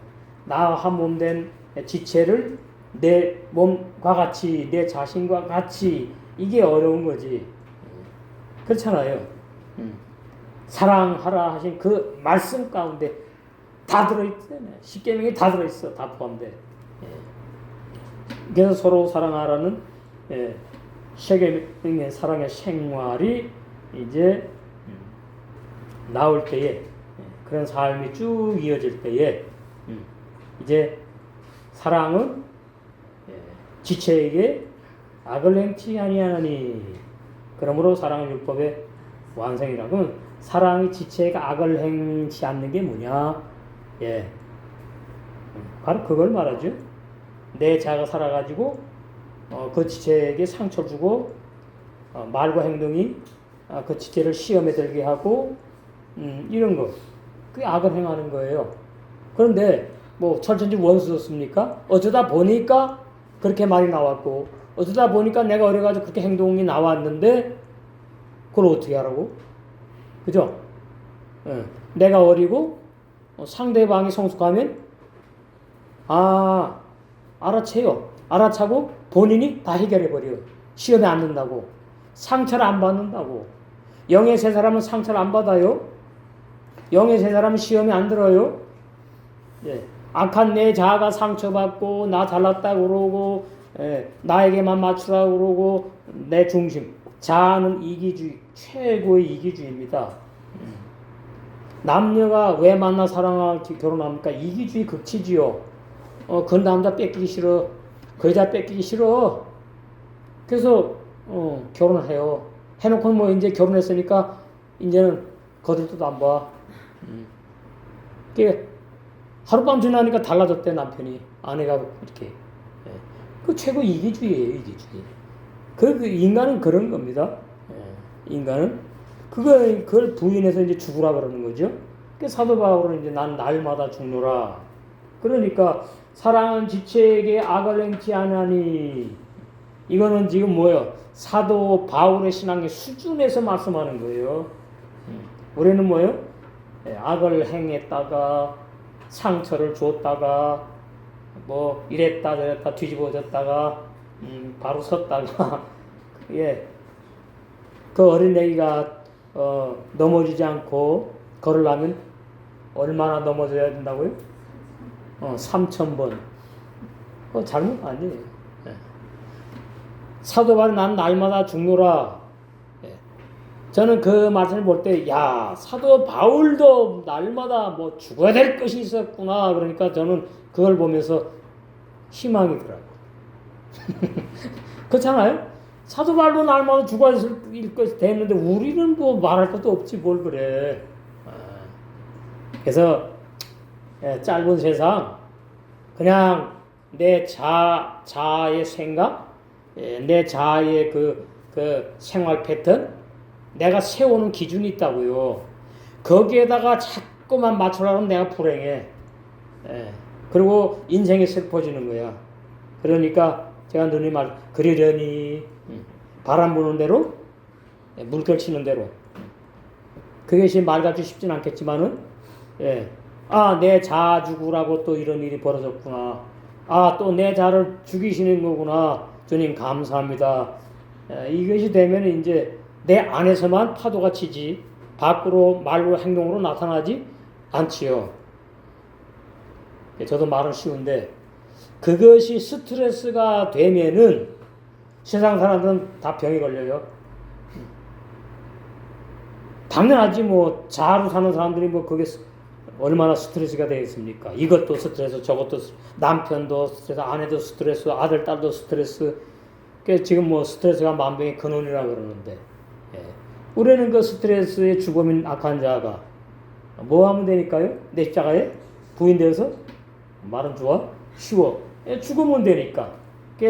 나와 한 몸 된 지체를 내 몸과 같이, 내 자신과 같이, 이게 어려운 거지. 그렇잖아요. 사랑하라 하신 그 말씀 가운데 다 들어있잖아요. 십계명이 다 들어있어. 다 포함돼. 그래서 서로 사랑하라는 십계명의 사랑의 생활이 이제 나올 때에, 그런 삶이 쭉 이어질 때에 이제 사랑은 지체에게 악을 행치 아니하니, 그러므로 사랑은 율법의 완성이라고. 사랑이 지체가 악을 행치 않는 게 뭐냐? 예, 바로 그걸 말하죠. 내 자가 살아가지고 그 지체에게 상처 주고 말과 행동이 그 지체를 시험에 들게 하고 이런 거, 그게 악을 행하는 거예요. 그런데 뭐 철천지 원수였습니까? 어쩌다 보니까 그렇게 말이 나왔고, 어쩌다 보니까 내가 어려가지고 그렇게 행동이 나왔는데 그걸 어떻게 하라고? 그죠? 예. 내가 어리고 상대방이 성숙하면 알아채요. 알아차고 본인이 다 해결해버려요. 시험에 안 든다고. 상처를 안 받는다고. 영의 세 사람은 상처를 안 받아요. 영의 세 사람은 시험에 안 들어요. 예. 악한 내 자아가 상처받고 나 잘났다고 그러고, 나에게만 맞추라고 그러고, 내 중심. 자아는 이기주의, 최고의 이기주의입니다. 남녀가 왜 만나 사랑하고 결혼합니까? 이기주의 극치지요. 그 남자 뺏기기 싫어. 그 여자 뺏기기 싫어. 그래서 결혼을 해요. 해놓고 뭐 이제 결혼했으니까 이제는 거들떠도 안 봐. 그게 하룻밤 지나니까 달라졌대, 남편이. 아내가 이렇게. 그 최고 이기주의예요, 이기주의. 그 인간은 그런 겁니다. 인간은 그걸 부인해서 이제 죽으라 그러는 거죠. 그 사도 바울은 이제 난 날마다 죽노라. 그러니까 사랑은 지체에게 악을 행치 아니하니, 이거는 지금 뭐예요? 사도 바울의 신앙의 수준에서 말씀하는 거예요. 우리는 뭐예요? 악을 행했다가 상처를 줬다가 뭐 이랬다 저랬다 뒤집어졌다가 바로 섰다가 예, 그 어린애기가 넘어지지 않고 걸으려면 얼마나 넘어져야 된다고요? 3,000번. 그거 잘못 아니에요. 예. 사도 바울이 난 날마다 죽노라. 예. 저는 그 말씀을 볼 때, 야, 사도 바울도 날마다 뭐 죽어야 될 것이 있었구나. 그러니까 저는 그걸 보면서 희망이 더라고요. 그렇잖아요? 사도 바울도 날마다 죽어야 될 것이 됐는데 우리는 뭐 말할 것도 없지 뭘 그래. 그래서 짧은 세상 그냥 내 자아의 생각, 내 자아의 그 생활 패턴, 내가 세우는 기준이 있다고요. 거기에다가 자꾸만 맞추려면 내가 불행해. 그리고 인생이 슬퍼지는 거야. 그러니까 제가 늘 그러려니 바람 부는 대로 물결 치는 대로, 그것이 말같이 쉽진 않겠지만은 내 자아 죽으라고 또 이런 일이 벌어졌구나. 또 내 자를 죽이시는 거구나. 주님 감사합니다. 이것이 되면 이제 내 안에서만 파도가 치지 밖으로 말로 행동으로 나타나지 않지요. 저도 말은 쉬운데 그것이 스트레스가 되면은 세상 사람들은 다 병이 걸려요. 당연하지 뭐 자아로 사는 사람들이 뭐 그게 얼마나 스트레스가 되겠습니까? 이것도 스트레스, 저것도 남편도 스트레스, 아내도 스트레스, 아들, 딸도 스트레스. 지금 뭐 스트레스가 만병의 근원이라 그러는데, 우리는 그 스트레스의 주범인 악한 자가 뭐 하면 되니까요? 내 십자가에 부인되어서 말은 좋아? 쉬워. 죽으면 되니까.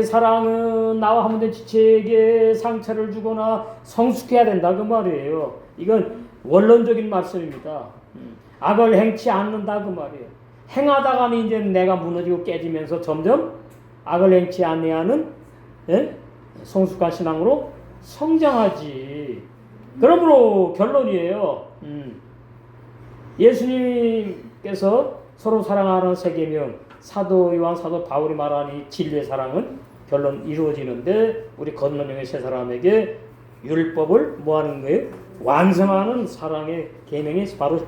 사랑은 나와 하면 된 지체에게 상처를 주거나 성숙해야 된다 그 말이에요. 이건 원론적인 말씀입니다. 악을 행치 않는다 그 말이에요. 행하다가는 이제 내가 무너지고 깨지면서 점점 악을 행치 아니하는 성숙한 신앙으로 성장하지. 그러므로 결론이에요. 예수님께서 서로 사랑하는 세 계명, 사도 요한, 사도 바울이 말하는 이 진리의 사랑은 결론 이루어지는데 우리 거듭난 세 사람에게 율법을 뭐 하는 거예요? 완성하는 사랑의 계명이 바로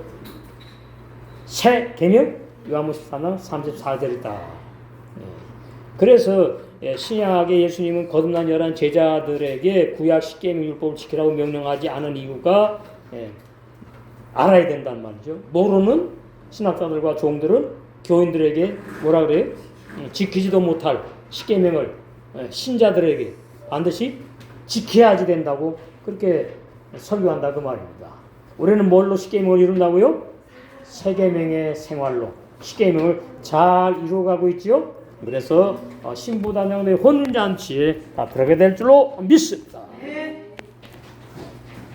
새 계명 요한복음 14장 34절이다. 그래서 신약의 예수님은 거듭난 11 제자들에게 구약 10계명 율법을 지키라고 명령하지 않은 이유가 알아야 된다는 말이죠. 모르는 신학자들과 종들은 교인들에게 뭐라 그래요? 지키지도 못할 10계명을 신자들에게 반드시 지켜야지 된다고 그렇게 설교한다 그 말입니다. 우리는 뭘로 10계명을 이룬다고요? 세 계명의 생활로 10계명을 잘 이루어가고 있죠. 그래서 신부단장의 혼인잔치에 다 들어가게 될 줄로 믿습니다.